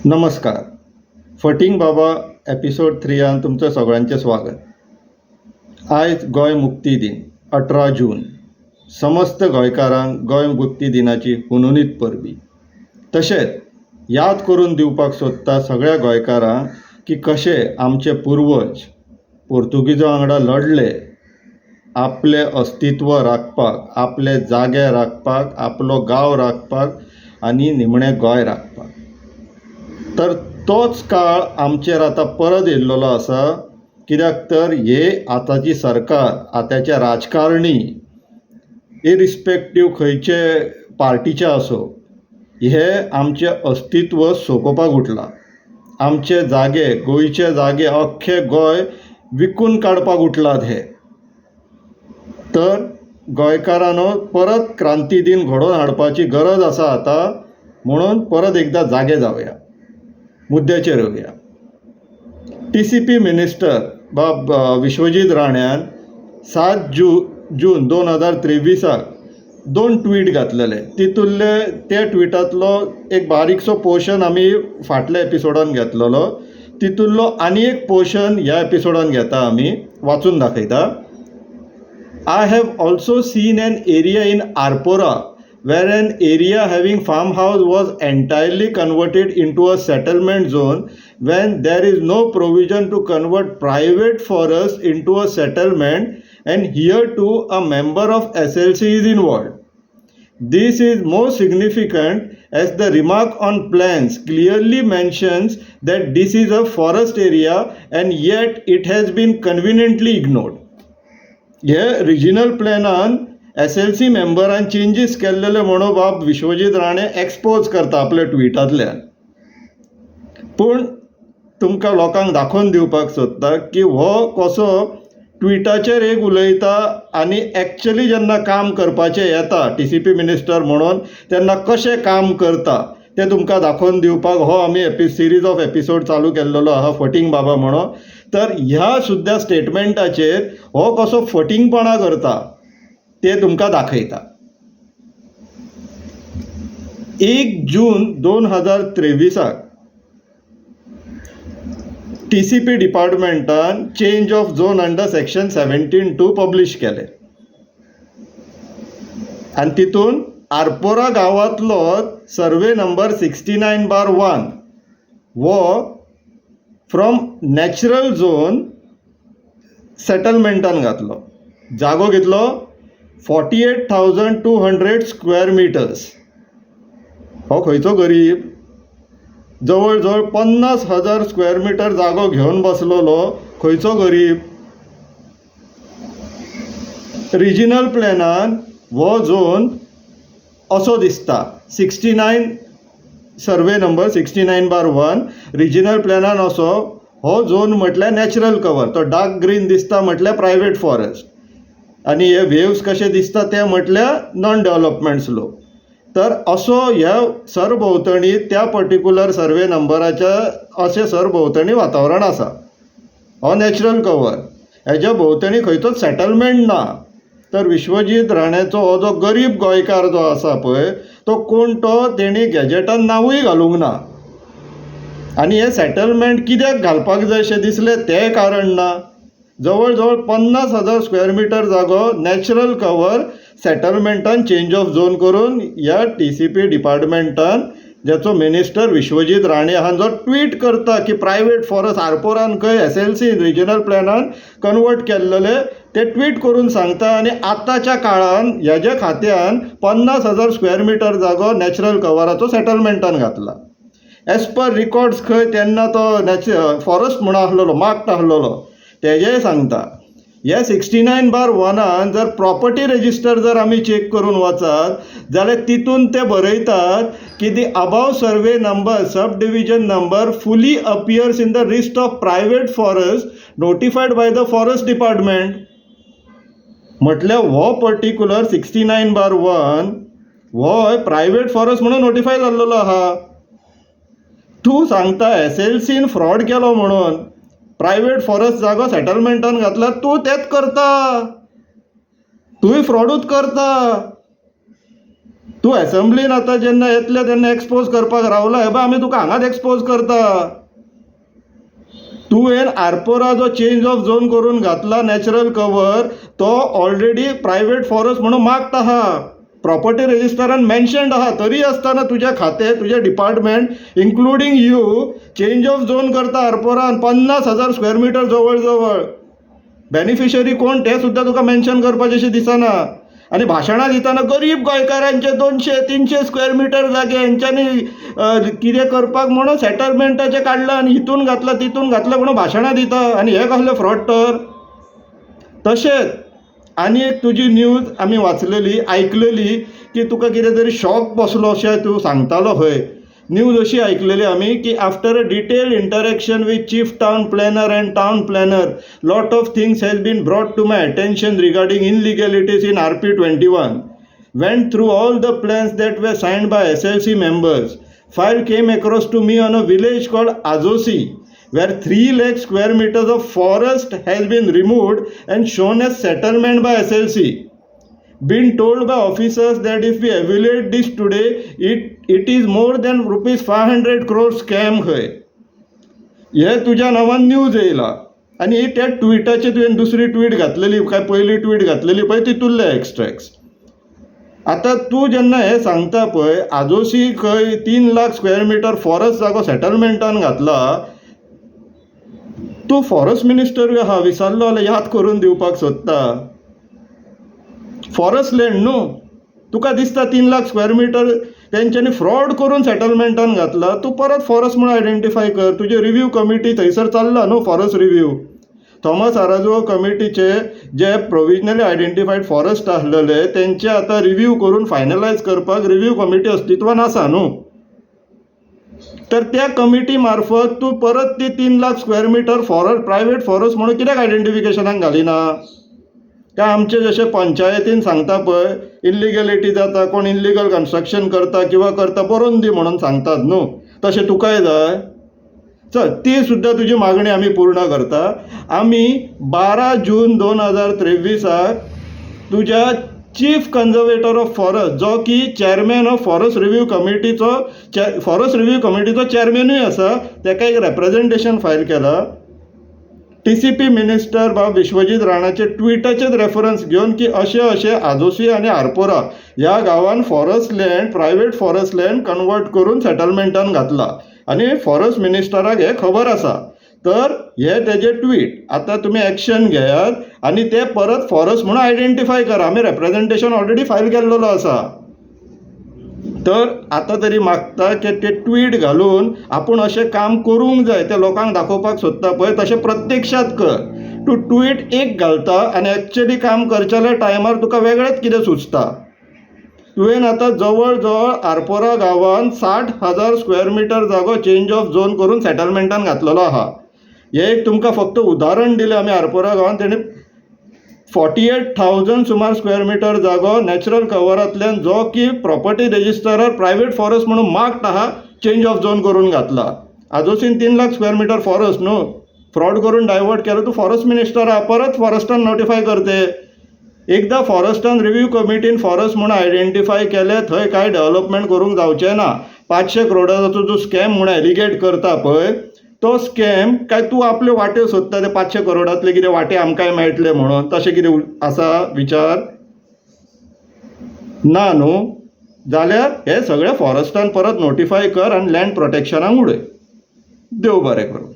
नमस्कार. फटींग बाबा एपिसोड 3 तुमचं सगळ्यांचें स्वागत. आयज गोंय मुक्ती दिन 18 जून. समस्त गोंयकारांक गोंय मुक्ती दिनाची हुनुनीत परबी. तशेंच याद करून दिवपाक सोदता सगळ्या गोंयकारांक की कशे आमचे पुर्वज पोर्तुगीजां वांगडा लढले आपले अस्तित्व राखपाक, आपले जागे राखपाक, आपलो गांव राखपाक आनी निमणें गोंय राखपाक. तर तोच काळ आमचेर आतां परत येयल्लो आसा. कित्याक तर हे आतांची सरकार, आतांचे राजकारणी इरिस्पेक्टीव खंयचे पार्टीचे आसो, हे आमचें अस्तित्व सोंपोवपाक उठला. आमचे जागे, गोंयचे जागे, अख्खे गोंय विकून काडपाक उठलात हे. तर गोंयकारांनो, परत क्रांती दिन घडोवन हाडपाची गरज आसा आतां. म्हणून परत एकदां जागे जावया, मुद्द्याचेर येवया. TCP मिनिस्टर विश्वजीत राण्यान 7 जून 2023 2 ट्वीट घातलेले. तितूंतले त्या ट्विटांतलो एक बारीकसो पोर्शन आमी फाटल्या एपिसोडान घेतलेलो. तितूंतलो आनी एक पोर्शन ह्या एपिसोडान घेता, आमी वाचून दाखयता. I have also seen an area in Arpora where an area having farmhouse was entirely converted into a settlement zone when there is no provision to convert private forest into a settlement, and here too a member of SLC is involved. This is more significant as the remark on plans clearly mentions that this is a forest area and yet it has been conveniently ignored. हे regional प्लॅनान SLC मेंबरान changes केल्लेले मनोभाव Vishwajeet Rane expose करता आपल्या ट्विटांतल्यान. पूण तुमकां लोकांक दाखोवन दिवपाक सोदता की हो कसो ट्विटाचेर एक उलयता आनी एक्चुअली जेन्ना काम करपाचें येता TCP मिनिस्टर म्हणून तेन्ना कशें काम करता तें तुमकां दाखोवन दिवपाक हो आमी सिरीज ऑफ एपिसोड चालू केल्लो आहा, फटींग बाबा म्हणून. तर ह्या सुद्दां स्टेटमेंटाचेर हो कसो फटींगपणा करता ते तुमकां दाखयता. 1 जून 2023 TCP डिपार्टमेंटान change of zone under section 17(2) publish केले. आनी तितून आरपोरा गांवांतलो सर्वे नंबर 69/1 वो फ्रॉम नॅचरल झोन सेटलमेंटान घातलो. जागो कितलो? 48,200 स्क्वेअर मिटर्स. हो खंयचो गरीब जवळ जवळ 50,000 स्क्वेअर मिटर जागो घेवन बसलेलो खंयचो गरीब. रिजनल प्लॅनान हो झोन असो दिसता. 69 सर्वे नंबर 69/1 रिजनल प्लॅनान असो हो झोन म्हटल्यार नॅचरल कवर. तो डार्क ग्रीन दिसता म्हटल्यार प्रायवेट फॉरेस्ट आनी हे वेव्स कशे दिसता ते म्हटल्यार नॉन डेव्हलपमेंट स्लोप. तर असो ह्या सरभोंवतणी त्या पर्टिक्युलर सर्वे नंबराच्या अशें सरभोंवतणी वातावरण आसा. हो नॅचरल कवर, हेज्या भोंवतणी खंयचोच सेटलमेंट ना. तर विश्वजीत राण्याचो हो जो गरीब गोंयकार जो आसा पळय तो कोण, तो तेणी गॅजेटान नांवूय घालूंक ना. आनी हे सेटलमेंट कित्याक घालपाक जाय अशें दिसलें तें कारण ना. जवळ जवळ 50,000 स्क्वेअर मिटर जागो नॅचरल कवर सेटलमेंटान चेंज ऑफ झोन करून ह्या TCP डिपार्टमेंटान, जाचो मिनिस्टर विश्वजीत राणे आहा, जो ट्वीट करता की प्रायवेट फॉरेस्ट आरपोरान खंय SLC रिजनल प्लॅनान कन्वर्ट केल्लेले ते ट्वीट करून सांगता. आनी आतांच्या काळान ह्याच्या खात्यान 50,000 स्क्वेअर मिटर जागो नॅचरल कवराचो सेटलमेंटान घातला. एज पर रिकॉर्ड्स खंय तेन्ना तो फॉरेस्ट म्हणून आसलेलो, मार्क्ड आसलेलो, तेजेय सांगता. ह्या 69/1 जर प्रॉपर्टी रजिस्टर जर आमी चेक करून वचात जाल्यार तितून ते बरयतात की the above survey number sub division number fully appears in the list of private forest notified by the forest department. म्हटल्यार हो पर्टिक्युलर 69/1 हो प्रायवेट फॉरेस्ट म्हणून नोटिफाय जाल्लो आहा. तूं सांगता SLCन फ्रॉड केलो म्हणून प्रायवेट फॉरेस्ट जागो सेटलमेंटान घातल्यार तूं तेंच करता, तूंय फ्रॉडूच करता. तूं एसेंब्लीन आतां जेन्ना येतले तेन्ना एक्सपोज करपाक रावला, हे पळय आमी तुका हांगाच एक्सपोज करता. तुवें आरपोरा जो चेंज ऑफ झोन करून घातला नॅचरल कवर, तो ऑलरेडी प्रायवेट फॉरेस्ट म्हणून मार्क्ड आहा, प्रॉपर्टी रजिस्टरान मेन्शन्ड आहा. तरी आसतना तुजें खातें, तुजें department including you change of zone करता आरपोरान 50,000 स्क्वेअर मिटर जवळ जवळ. बेनिफिशरी कोण तें सुद्दां तुका मेन्शन करपाचें दिसना. आनी भाशणां दितना गरीब गोंयकारांचे 200-300 स्क्वेअर मिटर जागे हेंच्यांनी कितें करपाक म्हणून सेटलमेंटाचें काडलां आनी हितून घातलां तितून घातलां म्हणून भाशणां दिता. आनी हे कसले फ्रॉड तर. तशेंच आनी एक तुजी न्यूज आमी वाचलेली आयकलेली की तुका कितें तरी शॉक बसलो अशें तूं सांगतालो खंय. न्यूज अशी आयकलेली आमी की after a detailed interaction with chief town planner and town planner lot of things has been brought to my attention regarding illegalities in RP21. Went through all the plans that were signed by SLC members. File came across to me on a village called Azosi, where 3 lakh square meters of forest has been removed and shown as settlement by SLC. Been told by officers that if we evaluate this today, it is more than rupees 500 crore scam खंय. हे तुज्या नांवान news येयला आनी त्या ट्विटाचेर तुवें दुसरी tweet घातलेली काय पयली ट्वीट घातलेली पळय तितूरले एक्स्ट्रॅक्ट्स. आतां तूं जेन्ना हें सांगता पळय आजोशी खंय 3 लाख स्क्वेअर मिटर फॉरेस्ट जागो सेटलमेंटान घातला, तूं फॉरेस्ट मिनिस्टर आहा विसरलो जाल्यार याद करून दिवपाक सोदता. फॉरेस्ट लँड न्हू, तुका दिसता 3 लाख स्क्वेअर मिटर तेंच्यांनी फ्रॉड करून सेटलमेंटान घातला. तूं परत फॉरेस्ट म्हणून आयडेंटिफाय कर. तुजे रिव्ह्यू कमिटी थंयसर चल्ला न्हू फॉरेस्ट रिव्ह्यू. थॉमस आराजो कमिटीचे जे प्रोविजनली आयडेंटिफायड फॉरेस्ट आसलेले तेंचे आतां रिव्ह्यू करून फायनलायज करपाक रिव्ह्यू कमिटी अस्तित्वान आसा न्हू. तर त्या कमिटी मार्फत तूं परत ती 3 lakh square metre forest private forest म्हणून कित्याक आयडेंटिफिकेशनाक घालिना? काय आमचे जशे पंचायतीन सांगता पळय इल्लिगॅलिटी जाता, कोण इल्लिगल कन्स्ट्रक्शन करता किंवा करता बरोवन दी म्हणून सांगतात न्हू, तशें तुकाय जाय. चल ती सुद्दां तुजी मागणी आमी पूर्ण करता. आमी 12 जून 2023 तुज्या चीफ कन्जर्वेटर ऑफ फॉरेस्ट, जो की चेअरमॅन ऑफ फॉरेस्ट रिव्ह्यू कमिटीचो चेअरमॅनूय आसा, ताका एक रेप्रेझेंटेशन फायल केला. TCP मिनिस्टर बाब विश्वजीत राणाचे ट्विटाचेच रेफरन्स घेवन की अशें आजोशी आनी आरपोरा ह्या गांवान forest land private forest land convert करून सेटलमेंटान घातला आनी फॉरेस्ट मिनिस्टराक हे खबर आसा. तर हे तेजे ट्वीट आतां तुमी एक्शन घेयात आनी ते परत फॉरेस्ट म्हणून आयडेंटिफाय करा. आमी रेप्रेझेंटेशन ऑलरेडी फायल केल्लो आसा. तर आतां तरी मागता की ते ट्वीट घालून आपूण अशें काम करूंक जाय तें लोकांक दाखोवपाक सोदता पळय तशें प्रत्यक्षात कर. तूं ट्वीट एक घालता आनी एक्चुअली काम करच्या टायमार तुका वेगळेंच कितें सुचता. तुवें आतां जवळ जवळ आरपोरा गांवान 60,000 स्क्वेअर मिटर जागो चेंज ऑफ झोन करून सेटलमेंटान घातलेलो आहा. हे एक तुमकां फक्त उदाहरण दिलें आमी आरपोरा गांवान. तेणी 48,000 सुमार स्क्वेअर मिटर जागो नॅचरल कवरांतल्यान जो की प्रॉपर्टी रजिस्टरार प्रायवेट फॉरेस्ट म्हणून मार्क्ड आहा चेंज ऑफ झोन करून घातला. आजोसीन 3 लाख स्क्वेअर मिटर फॉरेस्ट न्हू, फ्रॉड करून डायवर्ट केलो. तूं फॉरेस्ट मिनिस्टर आहा, परत फॉरेस्टान नोटिफाय करते. एकदां फॉरेस्टान रिव्ह्यू कमिटीन फॉरेस्ट म्हणून आयडेंटिफाय केले, थंय कांय डेव्हलपमेंट करूंक जावचें ना. 500 करोडाचो जो स्कॅम म्हणून एलिगेट करता पळय तो स्कॅम काय तूं आपल्यो वाट्यो सोदता ते 500 करोडांतले कितें वाटे आमकांय मेळटले म्हणून, तशें कितें आसा विचार? ना न्हू. जाल्यार हे सगळे फॉरेस्टान परत नोटिफाय कर आनी लँड प्रोटेक्शनाक उडय. देव बरें करूं.